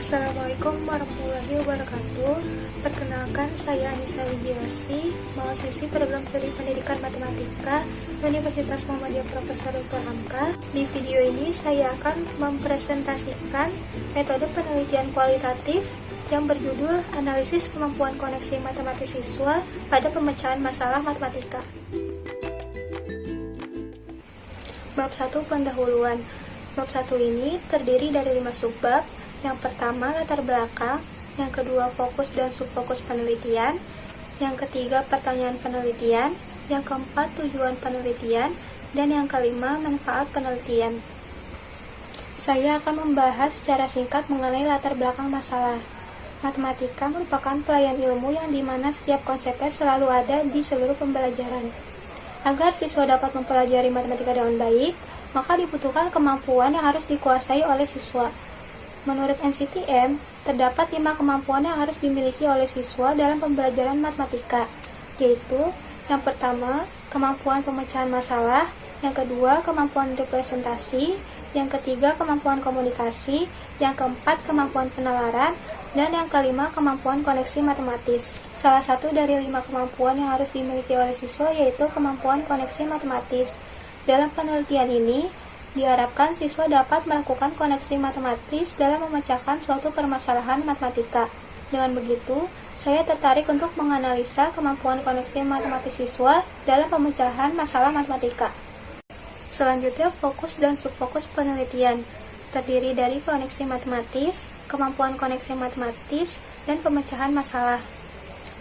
Assalamualaikum warahmatullahi wabarakatuh. Perkenalkan, saya Anissa Wijiasi, mahasiswi program studi pendidikan matematika Universitas Muhammadiyah Profesor Dr. Hamka. Di video ini saya akan mempresentasikan metode penelitian kualitatif yang berjudul analisis kemampuan koneksi matematis siswa pada pemecahan masalah matematika. Bab 1, pendahuluan. Bab 1 ini terdiri dari 5 subbab. Yang pertama, latar belakang. Yang kedua, fokus dan subfokus penelitian. Yang ketiga, pertanyaan penelitian. Yang keempat, tujuan penelitian. Dan yang kelima, manfaat penelitian. Saya akan membahas secara singkat mengenai latar belakang masalah. Matematika merupakan pelayan ilmu yang dimana setiap konsepnya selalu ada di seluruh pembelajaran. Agar siswa dapat mempelajari matematika dengan baik, maka dibutuhkan kemampuan yang harus dikuasai oleh siswa. Menurut NCTM, terdapat 5 kemampuan yang harus dimiliki oleh siswa dalam pembelajaran matematika, yaitu yang pertama, kemampuan pemecahan masalah, yang kedua, kemampuan representasi, yang ketiga, kemampuan komunikasi, yang keempat, kemampuan penalaran, dan yang kelima, kemampuan koneksi matematis. Salah satu dari 5 kemampuan yang harus dimiliki oleh siswa yaitu kemampuan koneksi matematis. Dalam penelitian ini, diharapkan siswa dapat melakukan koneksi matematis dalam memecahkan suatu permasalahan matematika. Dengan begitu, saya tertarik untuk menganalisa kemampuan koneksi matematis siswa dalam pemecahan masalah matematika. Selanjutnya, fokus dan subfokus penelitian. Terdiri dari koneksi matematis, kemampuan koneksi matematis, dan pemecahan masalah.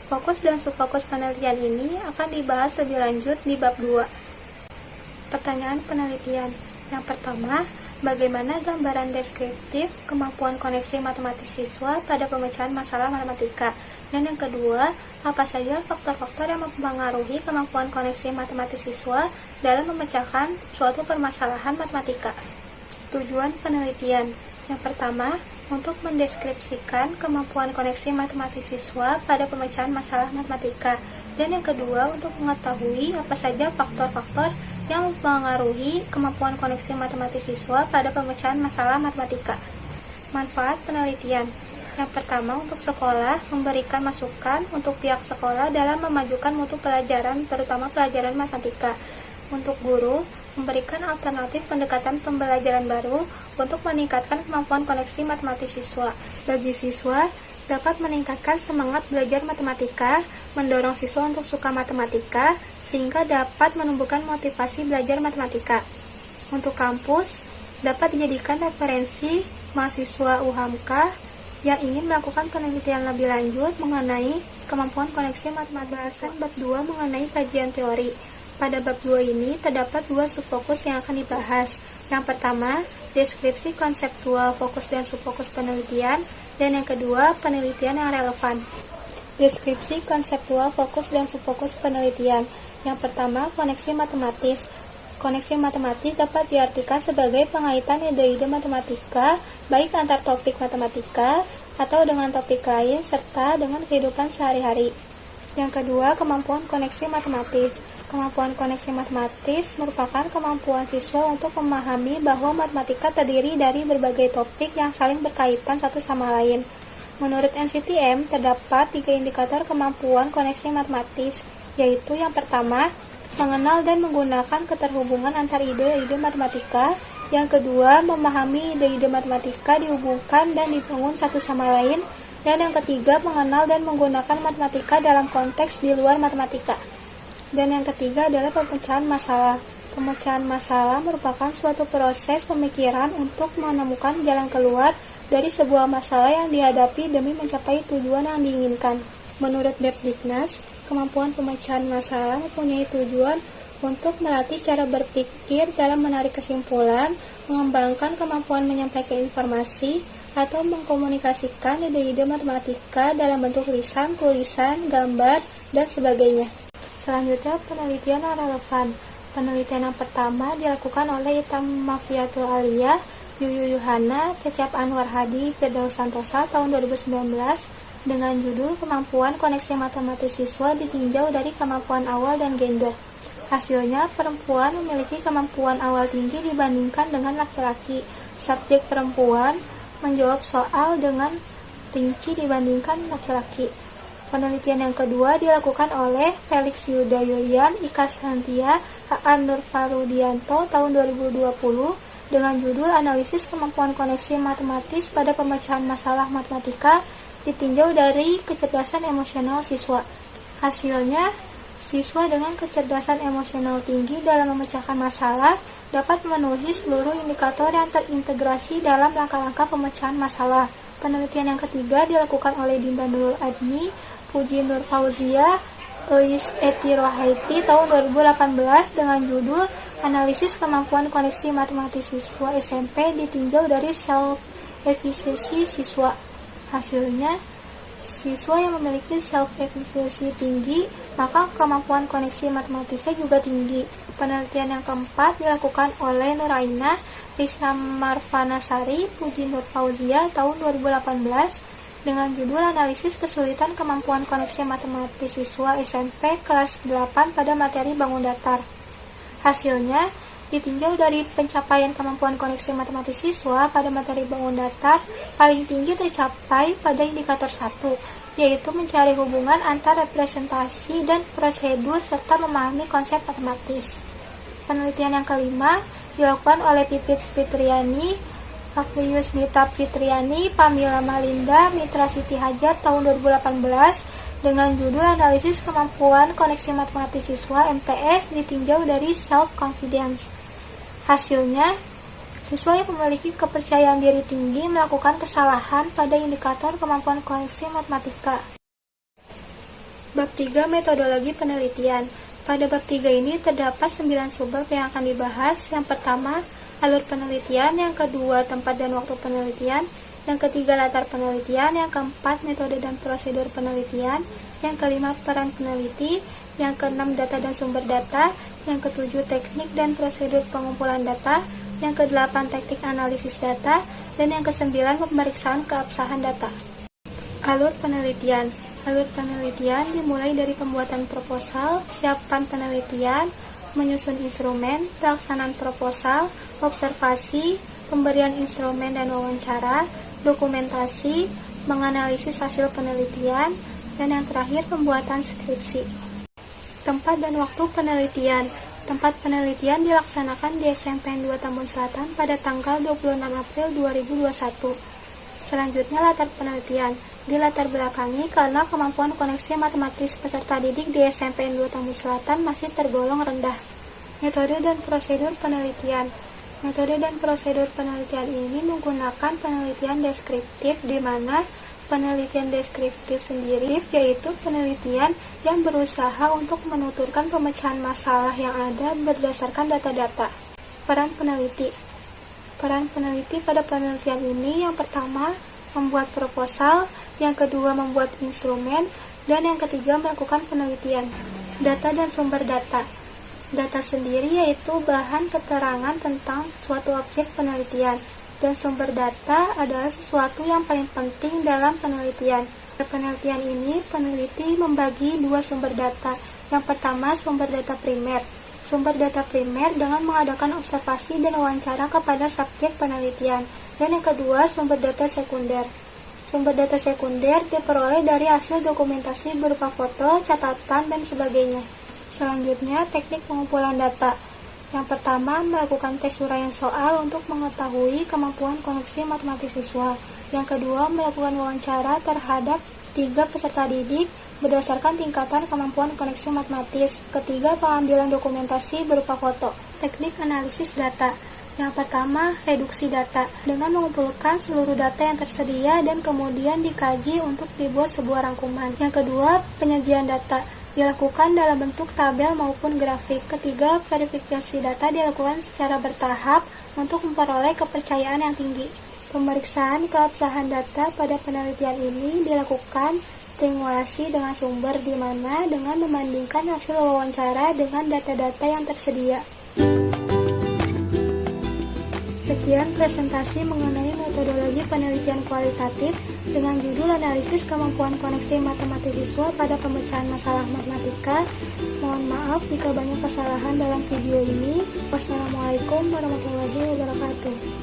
Fokus dan subfokus penelitian ini akan dibahas lebih lanjut di bab 2. Pertanyaan penelitian. Yang pertama, bagaimana gambaran deskriptif kemampuan koneksi matematis siswa pada pemecahan masalah matematika? Dan yang kedua, apa saja faktor-faktor yang mempengaruhi kemampuan koneksi matematis siswa dalam memecahkan suatu permasalahan matematika? Tujuan penelitian. Yang pertama, untuk mendeskripsikan kemampuan koneksi matematis siswa pada pemecahan masalah matematika. Dan yang kedua, untuk mengetahui apa saja faktor-faktor yang mempengaruhi kemampuan koneksi matematis siswa pada pemecahan masalah matematika. Manfaat penelitian. Yang pertama, untuk sekolah, memberikan masukan untuk pihak sekolah dalam memajukan mutu pelajaran, terutama pelajaran matematika. Untuk guru, memberikan alternatif pendekatan pembelajaran baru untuk meningkatkan kemampuan koneksi matematis siswa. Bagi siswa, dapat meningkatkan semangat belajar matematika, mendorong siswa untuk suka matematika, sehingga dapat menumbuhkan motivasi belajar matematika. Untuk kampus, dapat dijadikan referensi mahasiswa UHAMKA yang ingin melakukan penelitian lebih lanjut mengenai kemampuan koneksi matematika. Bab 2 mengenai kajian teori. Pada bab 2 ini terdapat 2 subfokus yang akan dibahas. Yang pertama, deskripsi konseptual fokus dan subfokus penelitian, dan yang kedua, penelitian yang relevan. Deskripsi konseptual fokus dan subfokus penelitian. Yang pertama, koneksi matematis. Koneksi matematis dapat diartikan sebagai pengaitan ide-ide matematika, baik antar topik matematika atau dengan topik lain, serta dengan kehidupan sehari-hari. Yang kedua, kemampuan koneksi matematis. Kemampuan koneksi matematis merupakan kemampuan siswa untuk memahami bahwa matematika terdiri dari berbagai topik yang saling berkaitan satu sama lain. Menurut NCTM, terdapat 3 indikator kemampuan koneksi matematis, yaitu yang pertama, mengenal dan menggunakan keterhubungan antar ide-ide matematika. Yang kedua, memahami ide-ide matematika dihubungkan dan dibangun satu sama lain. Dan yang ketiga, mengenal dan menggunakan matematika dalam konteks di luar matematika. Dan yang ketiga adalah pemecahan masalah. Pemecahan masalah merupakan suatu proses pemikiran untuk menemukan jalan keluar dari sebuah masalah yang dihadapi demi mencapai tujuan yang diinginkan. Menurut Debnitnas, kemampuan pemecahan masalah mempunyai tujuan untuk melatih cara berpikir dalam menarik kesimpulan, mengembangkan kemampuan menyampaikan informasi, atau mengkomunikasikan ide-ide matematika dalam bentuk lisan, tulisan, gambar, dan sebagainya. Selanjutnya, penelitian yang relevan. Penelitian yang pertama dilakukan oleh Itam Mafiatul Aliyah, Yuyu Yuhana, Cecep Anwar Hadi, Firdaus Santosa tahun 2019 dengan judul Kemampuan Koneksi Matematis Siswa ditinjau dari kemampuan awal dan gender. Hasilnya, perempuan memiliki kemampuan awal tinggi dibandingkan dengan laki-laki. Subjek perempuan menjawab soal dengan rinci dibandingkan laki-laki. Penelitian yang kedua dilakukan oleh Felix Yuda Yulian, Ika Santia, Aan Nurfarudianto tahun 2020 dengan judul Analisis Kemampuan Koneksi Matematis pada Pemecahan Masalah Matematika ditinjau dari kecerdasan emosional siswa. Hasilnya, siswa dengan kecerdasan emosional tinggi dalam memecahkan masalah dapat memenuhi seluruh indikator yang terintegrasi dalam langkah-langkah pemecahan masalah. Penelitian yang ketiga dilakukan oleh Dinda Nurul Admi, Puji Nur Fauzia, Eis Eti Rohaiti tahun 2018 dengan judul Analisis Kemampuan Koneksi Matematis Siswa SMP ditinjau dari self-efisiensi siswa. Hasilnya, siswa yang memiliki self-efisiensi tinggi, maka kemampuan koneksi matematisnya juga tinggi. Penelitian yang keempat dilakukan oleh Nurainah, Risa Marvanasari, Puji Nur Fauzia tahun 2018 dengan judul Analisis Kesulitan Kemampuan Koneksi Matematis Siswa SMP kelas 8 pada materi bangun datar. Hasilnya, ditinjau dari pencapaian kemampuan koneksi matematis siswa pada materi bangun datar, paling tinggi tercapai pada indikator 1, yaitu mencari hubungan antara representasi dan prosedur serta memahami konsep matematis. Penelitian yang kelima dilakukan oleh Pipit Fitriani, Afrius Nita Fitriani, Pamila Malinda, Mitra Siti Hajar tahun 2018 dengan judul Analisis Kemampuan Koneksi Matematis Siswa MTS ditinjau dari self-confidence. Hasilnya, siswa yang memiliki kepercayaan diri tinggi melakukan kesalahan pada indikator kemampuan koneksi matematika. Bab 3 Metodologi Penelitian. Pada bab 3 ini terdapat 9 subbab yang akan dibahas. Yang pertama, alur penelitian, yang kedua, tempat dan waktu penelitian, yang ketiga, latar penelitian, yang keempat, metode dan prosedur penelitian, yang kelima, peran peneliti, yang keenam, data dan sumber data, yang ketujuh, teknik dan prosedur pengumpulan data, yang kedelapan, teknik analisis data, dan yang kesembilan, pemeriksaan keabsahan data. Alur penelitian. Alur penelitian dimulai dari pembuatan proposal, siapan penelitian, menyusun instrumen, pelaksanaan proposal, observasi, pemberian instrumen dan wawancara, dokumentasi, menganalisis hasil penelitian, dan yang terakhir pembuatan skripsi. Tempat dan waktu penelitian. Tempat penelitian dilaksanakan di SMPN 2 Tambun Selatan pada tanggal 26 April 2021. Selanjutnya, latar penelitian. Dilatar belakangi karena kemampuan koneksi matematis peserta didik di SMPN 2 Tambun Selatan masih tergolong rendah. Metode dan prosedur penelitian. Metode dan prosedur penelitian ini menggunakan penelitian deskriptif, di mana penelitian deskriptif sendiri yaitu penelitian yang berusaha untuk menuturkan pemecahan masalah yang ada berdasarkan data-data. Peran peneliti. Peran peneliti pada penelitian ini yang pertama membuat proposal, yang kedua membuat instrumen, dan yang ketiga melakukan penelitian. Data dan sumber data. Data sendiri yaitu bahan keterangan tentang suatu objek penelitian, dan sumber data adalah sesuatu yang paling penting dalam penelitian. Pada penelitian ini, peneliti membagi dua sumber data. Yang pertama, sumber data primer. Sumber data primer dengan mengadakan observasi dan wawancara kepada subjek penelitian. Dan yang kedua, sumber data sekunder. Sumber data sekunder diperoleh dari hasil dokumentasi berupa foto, catatan, dan sebagainya. Selanjutnya, teknik pengumpulan data. Yang pertama, melakukan tes uraian soal untuk mengetahui kemampuan koneksi matematis siswa. Yang kedua, melakukan wawancara terhadap 3 peserta didik berdasarkan tingkatan kemampuan koneksi matematis. Ketiga, pengambilan dokumentasi berupa foto. Teknik analisis data. Yang pertama, reduksi data dengan mengumpulkan seluruh data yang tersedia dan kemudian dikaji untuk dibuat sebuah rangkuman. Yang kedua, penyajian data dilakukan dalam bentuk tabel maupun grafik. Ketiga, verifikasi data dilakukan secara bertahap untuk memperoleh kepercayaan yang tinggi. Pemeriksaan keabsahan data pada penelitian ini dilakukan triangulasi dengan sumber, di mana dengan membandingkan hasil wawancara dengan data-data yang tersedia. Sekian presentasi mengenai metodologi penelitian kualitatif dengan judul Analisis Kemampuan Koneksi Matematis Siswa pada Pemecahan Masalah Matematika. Mohon maaf jika banyak kesalahan dalam video ini. Wassalamualaikum warahmatullahi wabarakatuh.